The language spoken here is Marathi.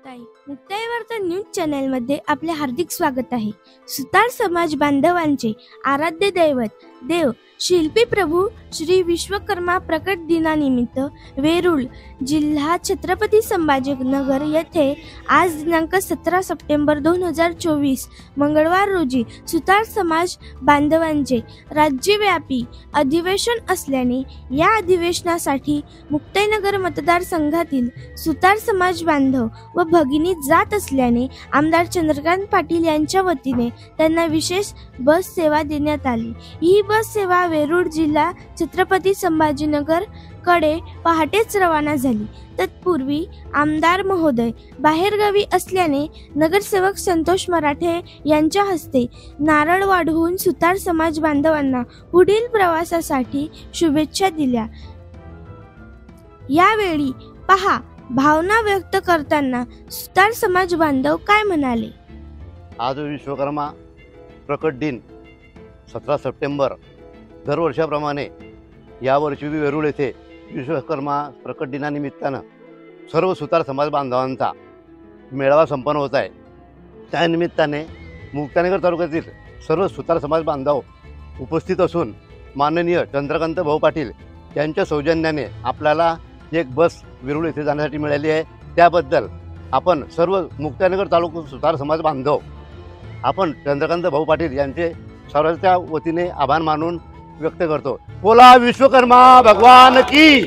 मुक्ताई वार्ता न्यूज चॅनलमध्ये आपले हार्दिक स्वागत आहे। सुतार समाज बांधवांचे आराध्य दैवत देव शिल्पी प्रभू श्री विश्वकर्मा प्रकट दिनानिमित्त वेरूळ जिल्हा छत्रपती संभाजीनगर येथे आज दिनांक 17 सप्टेंबर 2024 मंगळवार रोजी सुतार समाज बांधवांचे राज्यव्यापी अधिवेशन असल्याने या अधिवेशनासाठी मुक्ताईनगर मतदारसंघातील सुतार समाज बांधव व भगिनी जात असल्याने आमदार चंद्रकांत पाटील यांच्या वतीने त्यांना विशेष बस सेवा देण्यात आली। ही बस सेवा वेरूळ जिल्हा छत्रपती संभाजीनगर कडे पहाटेच रवाना झाली। तत्पूर्वी आमदार महोदय बाहेरगावी असल्याने नगरसेवक संतोष मराठे यांच्या हस्ते नारळ वाढवून सुतार समाज बांधवांना पुढील प्रवासासाठी शुभेच्छा दिल्या। यावेळी पहा भावना व्यक्त करताना सुतार समाज बांधव काय म्हणाले। आज विश्वकर्मा प्रकट दिन 17 सप्टेंबर दरवर्षाप्रमाणे यावर्षी वेरूळ येथे विश्वकर्मा प्रकट दिनानिमित्तानं सर्व सुतार समाज बांधवांचा मेळावा संपन्न होत आहे। त्यानिमित्ताने मुक्ताईनगर तालुक्यातील सर्व सुतार समाज बांधव उपस्थित असून माननीय चंद्रकांत भाऊ पाटील यांच्या सौजन्याने आपल्याला एक बस वेरूळ येथे जाण्यासाठी मिळाली आहे। त्याबद्दल आपण सर्व मुक्ताईनगर तालुका सुतार समाज बांधव आपण चंद्रकांत भाऊ पाटील यांचे सर्वांच्या वतीने आभार मानून व्यक्त करतो। बोला विश्वकर्मा भगवान की।